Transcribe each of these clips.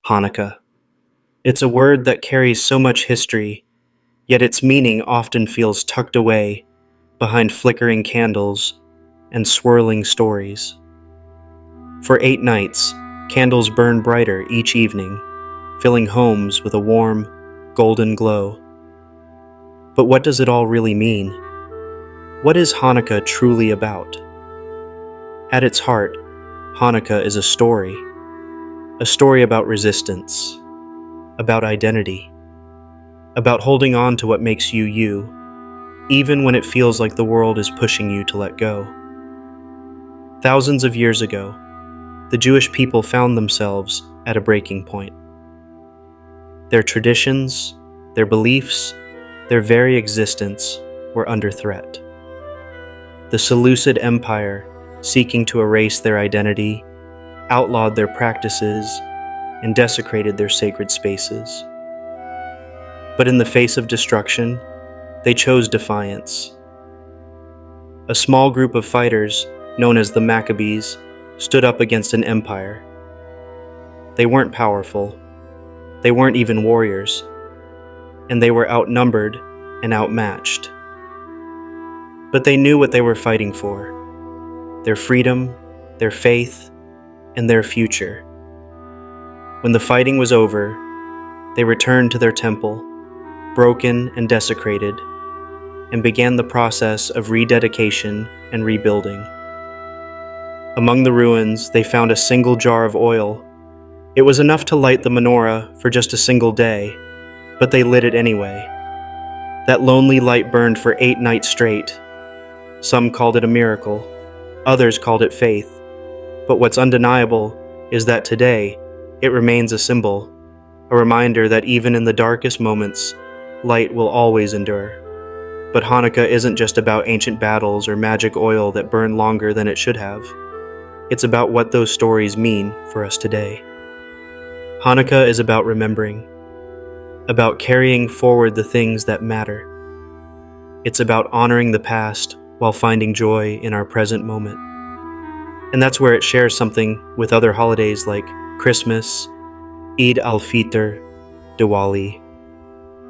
Hanukkah. It's a word that carries so much history, yet its meaning often feels tucked away behind flickering candles and swirling stories. For 8 nights, candles burn brighter each evening, filling homes with a warm, golden glow. But what does it all really mean? What is Hanukkah truly about? At its heart, Hanukkah is a story about resistance, about identity, about holding on to what makes you you, even when it feels like the world is pushing you to let go. Thousands of years ago, the Jewish people found themselves at a breaking point. Their traditions, their beliefs, their very existence were under threat. The Seleucid Empire, seeking to erase their identity, outlawed their practices, and desecrated their sacred spaces. But in the face of destruction, they chose defiance. A small group of fighters, known as the Maccabees, stood up against an empire. They weren't powerful, they weren't even warriors, and they were outnumbered and outmatched. But they knew what they were fighting for: their freedom, their faith, and their future. When the fighting was over, they returned to their temple, broken and desecrated, and began the process of rededication and rebuilding. Among the ruins, they found a single jar of oil. It was enough to light the menorah for just a single day, but they lit it anyway. That lonely light burned for 8 nights straight. Some called it a miracle, others called it faith. But what's undeniable is that today, it remains a symbol, a reminder that even in the darkest moments, light will always endure. But Hanukkah isn't just about ancient battles or magic oil that burn longer than it should have. It's about what those stories mean for us today. Hanukkah is about remembering, about carrying forward the things that matter. It's about honoring the past while finding joy in our present moment. And that's where it shares something with other holidays like Christmas, Eid al-Fitr, Diwali,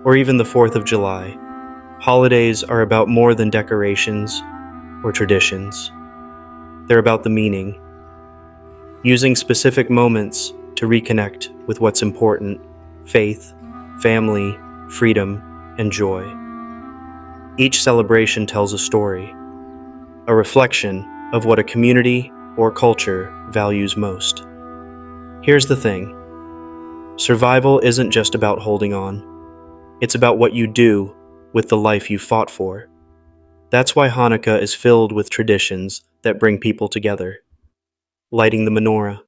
or even the 4th of July. Holidays are about more than decorations or traditions. They're about the meaning, using specific moments to reconnect with what's important: faith, family, freedom, and joy. Each celebration tells a story, a reflection of what a community or culture values most. Here's the thing: survival isn't just about holding on. It's about what you do with the life you fought for. That's why Hanukkah is filled with traditions that bring people together. Lighting the menorah,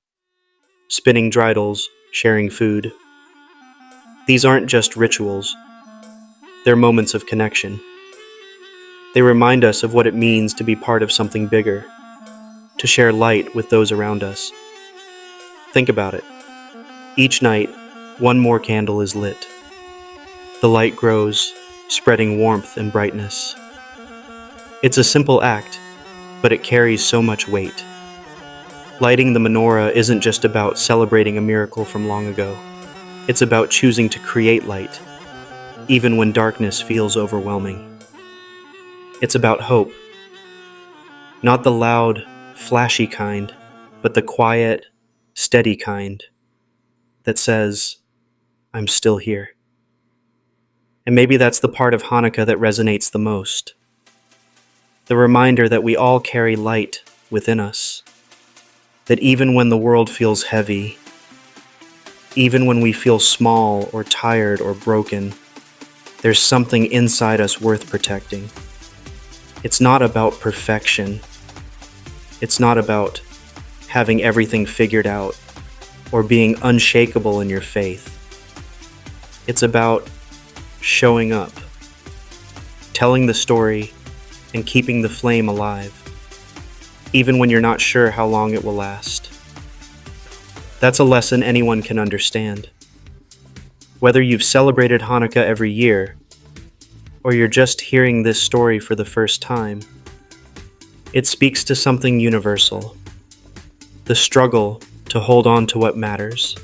spinning dreidels, sharing food. These aren't just rituals. They're moments of connection. They remind us of what it means to be part of something bigger, to share light with those around us. Think about it. Each night, one more candle is lit. The light grows, spreading warmth and brightness. It's a simple act, but it carries so much weight. Lighting the menorah isn't just about celebrating a miracle from long ago. It's about choosing to create light, even when darkness feels overwhelming. It's about hope. Not the loud, flashy kind, but the quiet, steady kind that says, "I'm still here." And maybe that's the part of Hanukkah that resonates the most. The reminder that we all carry light within us. That even when the world feels heavy, even when we feel small or tired or broken, there's something inside us worth protecting. It's not about perfection. It's not about having everything figured out or being unshakable in your faith. It's about showing up, telling the story, and keeping the flame alive, even when you're not sure how long it will last. That's a lesson anyone can understand. Whether you've celebrated Hanukkah every year, or you're just hearing this story for the first time, it speaks to something universal: the struggle to hold on to what matters,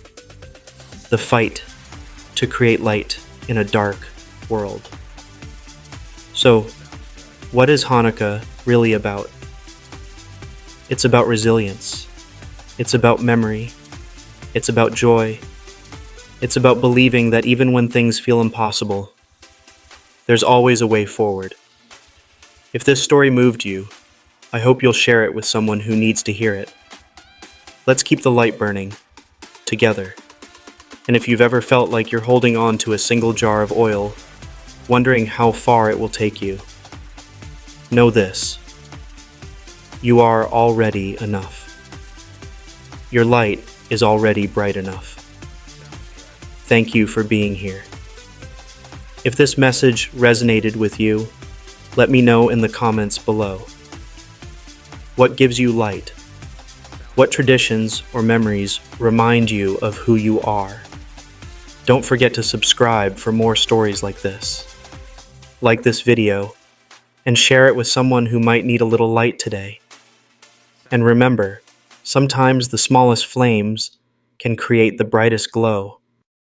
the fight to create light in a dark world. So, what is Hanukkah really about? It's about resilience. It's about memory. It's about joy. It's about believing that even when things feel impossible, there's always a way forward. If this story moved you, I hope you'll share it with someone who needs to hear it. Let's keep the light burning, together. And if you've ever felt like you're holding on to a single jar of oil, wondering how far it will take you, know this: you are already enough. Your light is already bright enough. Thank you for being here. If this message resonated with you, let me know in the comments below. What gives you light? What traditions or memories remind you of who you are? Don't forget to subscribe for more stories like this. Like this video, and share it with someone who might need a little light today. And remember, sometimes the smallest flames can create the brightest glow.